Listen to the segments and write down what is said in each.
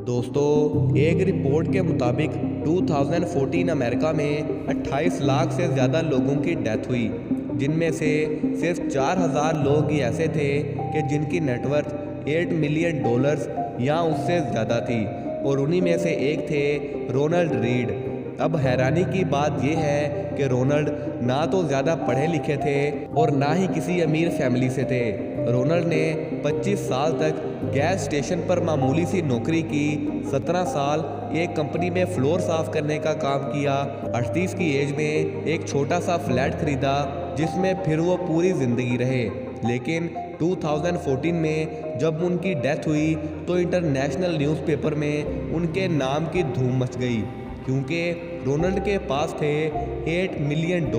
दोस्तों, एक रिपोर्ट के मुताबिक 2014 अमेरिका में 28 लाख से ज़्यादा लोगों की डेथ हुई, जिनमें से सिर्फ 4,000 लोग ही ऐसे थे कि जिनकी नेटवर्थ $8 मिलियन या उससे ज़्यादा थी, और उन्हीं में से एक थे रोनाल्ड रीड। अब हैरानी की बात यह है कि रोनाल्ड ना तो ज़्यादा पढ़े लिखे थे और ना ही किसी अमीर फैमिली से थे। रोनाल्ड ने 25 साल तक गैस स्टेशन पर मामूली सी नौकरी की, 17 साल एक कंपनी में फ्लोर साफ करने का काम किया, 38 की एज में एक छोटा सा फ्लैट खरीदा जिसमें फिर वो पूरी ज़िंदगी रहे। लेकिन 2014 में जब उनकी डेथ हुई तो इंटरनेशनल न्यूज़पेपर में उनके नाम की धूम मच गई, क्योंकि रोनाल्ड के पास थे $8 मिलियन।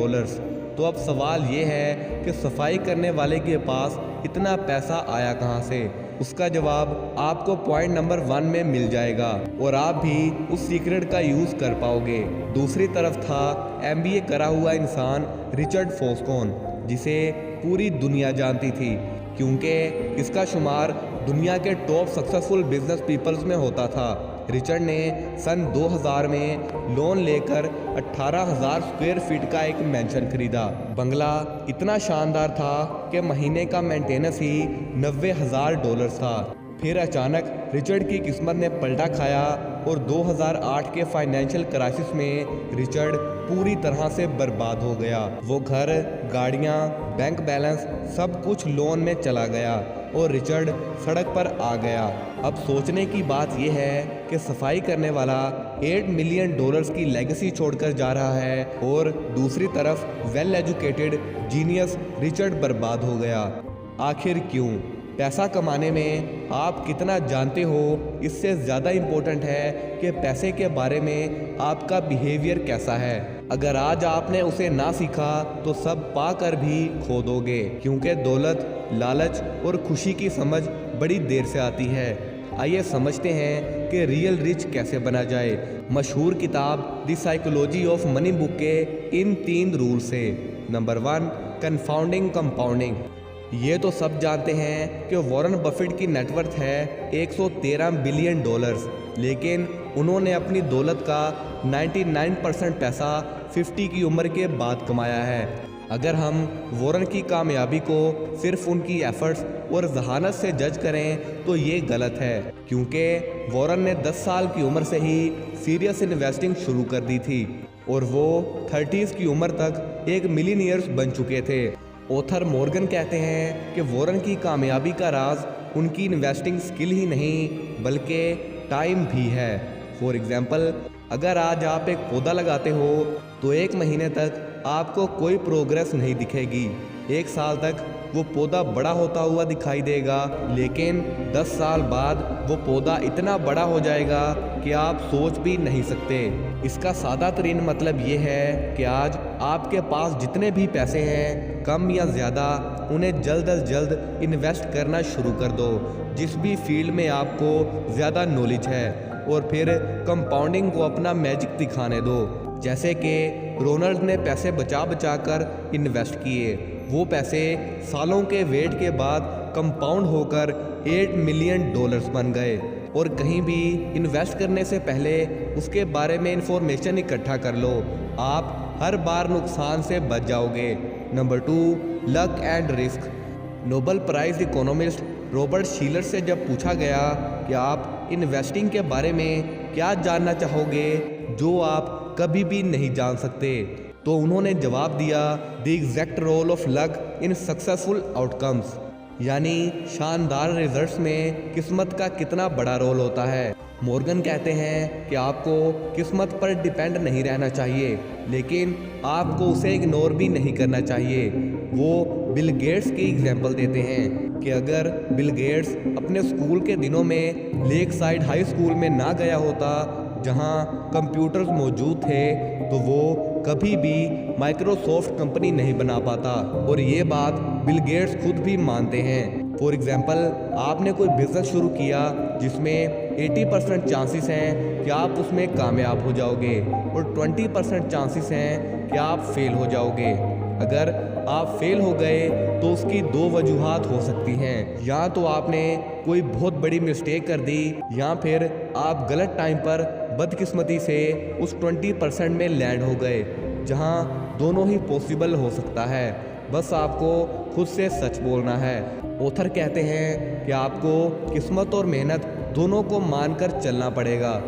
तो अब सवाल ये है कि सफाई करने वाले के पास इतना पैसा आया कहाँ से? उसका जवाब आपको पॉइंट नंबर 1 में मिल जाएगा और आप भी उस सीक्रेट का यूज़ कर पाओगे। दूसरी तरफ था MBA करा हुआ इंसान रिचर्ड फोस्कोन, जिसे पूरी दुनिया जानती थी, क्योंकि इसका शुमार दुनिया के टॉप सक्सेसफुल बिजनेस पीपल्स में होता था। रिचर्ड ने सन 2000 में लोन लेकर 18,000 स्क्वायर फीट का एक मैंशन खरीदा। बंगला इतना शानदार था कि महीने का मेंटेनेंस ही $90,000 था। फिर अचानक रिचर्ड की किस्मत ने पलटा खाया और 2008 के फाइनेंशियल क्राइसिस में रिचर्ड पूरी तरह से बर्बाद हो गया। वो घर, गाड़ियाँ, बैंक बैलेंस सब कुछ लोन में चला गया और रिचर्ड सड़क पर आ गया। अब सोचने की बात यह है कि सफाई करने वाला $8 मिलियन की लेगेसी छोड़कर जा रहा है और दूसरी तरफ वेल एजुकेटेड जीनियस रिचर्ड बर्बाद हो गया। आखिर क्यों? पैसा कमाने में आप कितना जानते हो इससे ज़्यादा इम्पोर्टेंट है कि पैसे के बारे में आपका बिहेवियर कैसा है। अगर आज आपने उसे ना सीखा तो सब पाकर भी खो दोगे, क्योंकि दौलत, लालच और खुशी की समझ बड़ी देर से आती है। आइए समझते हैं कि रियल रिच कैसे बना जाए। मशहूर किताब the psychology of money book के इन 3 रूल से। Number 1, confounding compounding. ये तो सब जानते हैं कि वॉरेन बफेट की नेटवर्थ है $113 बिलियन, लेकिन उन्होंने अपनी दौलत का 99% पैसा 50 की उम्र के बाद कमाया है। अगर हम वॉरेन की कामयाबी को सिर्फ उनकी एफर्ट्स और जहानत से जज करें तो ये गलत है, क्योंकि वॉरेन ने 10 साल की उम्र से ही सीरियस इन्वेस्टिंग शुरू कर दी थी और वो 30s की उम्र तक एक मिलीनियर्स बन चुके थे। ऑथर मॉर्गन कहते हैं कि वॉरेन की कामयाबी का राज उनकी इन्वेस्टिंग स्किल ही नहीं बल्कि टाइम भी है। फॉर एग्जाम्पल, अगर आज आप एक पौधा लगाते हो तो 1 महीने तक आपको कोई प्रोग्रेस नहीं दिखेगी। 1 साल तक वो पौधा बड़ा होता हुआ दिखाई देगा, लेकिन 10 साल बाद वो पौधा इतना बड़ा हो जाएगा कि आप सोच भी नहीं सकते। इसका सादा तरीन मतलब ये है कि आज आपके पास जितने भी पैसे हैं, कम या ज़्यादा, उन्हें जल्द अज जल्द इन्वेस्ट करना शुरू कर दो जिस भी फील्ड में आपको ज़्यादा नॉलेज है, और फिर कंपाउंडिंग को अपना मैजिक दिखाने दो। जैसे कि रोनाल्ड ने पैसे बचा बचा कर इन्वेस्ट किए, वो पैसे सालों के वेट के बाद कंपाउंड होकर $8 मिलियन बन गए। और कहीं भी इन्वेस्ट करने से पहले उसके बारे में इंफॉर्मेशन इकट्ठा कर लो, आप हर बार नुकसान से बच जाओगे। Number 2, luck and risk. Nobel prize economist Robert Shiller से जब पूछा गया कि आप इन्वेस्टिंग के बारे में क्या जानना चाहोगे जो आप कभी भी नहीं जान सकते, तो उन्होंने जवाब दिया, the exact role of luck in successful outcomes. यानी शानदार रिजल्ट्स में किस्मत का कितना बड़ा रोल होता है। मॉर्गन कहते हैं कि आपको किस्मत पर डिपेंड नहीं रहना चाहिए, लेकिन आपको उसे इग्नोर भी नहीं करना चाहिए। वो बिल गेट्स की एग्जाम्पल देते हैं कि अगर बिल गेट्स अपने स्कूल के दिनों में लेक साइड हाई स्कूल में ना गया होता जहां कंप्यूटर्स मौजूद थे, तो वो कभी भी माइक्रोसॉफ्ट कंपनी नहीं बना पाता। और ये बात बिल गेट्स खुद भी मानते हैं। फॉर एग्जाम्पल, आपने कोई बिजनेस शुरू किया जिसमें 80% चांसेस हैं कि आप उसमें कामयाब हो जाओगे और 20% चांसेस हैं कि आप फेल हो जाओगे। अगर आप फेल हो गए तो उसकी दो वजूहात हो सकती हैं। या तो आपने कोई बहुत बड़ी मिस्टेक कर दी, या फिर आप गलत टाइम पर बदकिस्मती से उस 20% में लैंड हो गए, जहां दोनों ही पॉसिबल हो सकता है। बस आपको खुद से सच बोलना है। ऑथर कहते हैं कि आपको किस्मत और मेहनत दोनों को मानकर चलना पड़ेगा।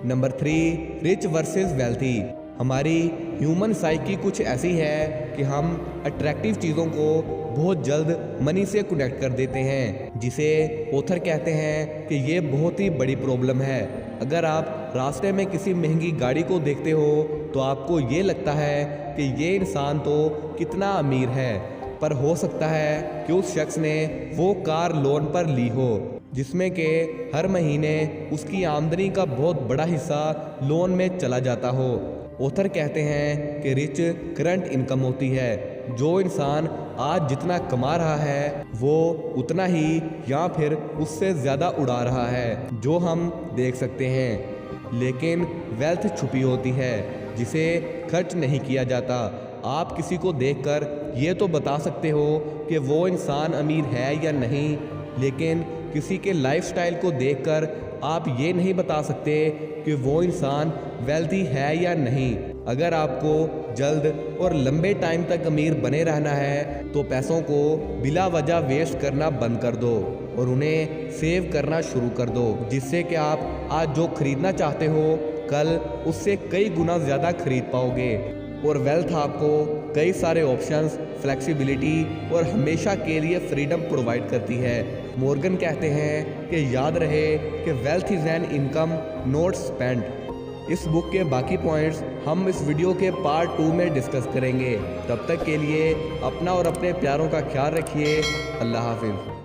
Number 3, rich versus wealthy. हमारी ह्यूमन साइकी कुछ ऐसी है कि हम अट्रैक्टिव चीज़ों को बहुत जल्द मनी से कनेक्ट कर देते हैं, जिसे ऑथर कहते हैं कि ये बहुत ही बड़ी प्रॉब्लम है। अगर आप रास्ते में किसी महंगी गाड़ी को देखते हो तो आपको ये लगता है कि ये इंसान तो कितना अमीर है, पर हो सकता है कि उस शख्स ने वो कार लोन पर ली हो, जिसमें कि हर महीने उसकी आमदनी का बहुत बड़ा हिस्सा लोन में चला जाता हो। ऑथर कहते हैं कि रिच करंट इनकम होती है। जो इंसान आज जितना कमा रहा है वो उतना ही या फिर उससे ज़्यादा उड़ा रहा है, जो हम देख सकते हैं। लेकिन वेल्थ छुपी होती है जिसे खर्च नहीं किया जाता। आप किसी को देखकर ये तो बता सकते हो कि वो इंसान अमीर है या नहीं, लेकिन किसी के लाइफस्टाइल को देखकर आप ये नहीं बता सकते कि वो इंसान वेल्थी है या नहीं। अगर आपको जल्द और लंबे टाइम तक अमीर बने रहना है तो पैसों को बिला वजह वेस्ट करना बंद कर दो और उन्हें सेव करना शुरू कर दो, जिससे कि आप आज जो खरीदना चाहते हो कल उससे कई गुना ज़्यादा खरीद पाओगे। और वेल्थ आपको कई सारे ऑप्शंस, फ्लेक्सिबिलिटी और हमेशा के लिए फ्रीडम प्रोवाइड करती है। मॉर्गन कहते हैं कि याद रहे कि wealth is an income not spent. इस बुक के बाकी पॉइंट्स हम इस वीडियो के पार्ट 2 में डिस्कस करेंगे। तब तक के लिए अपना और अपने प्यारों का ख्याल रखिए। अल्लाह हाफिज़।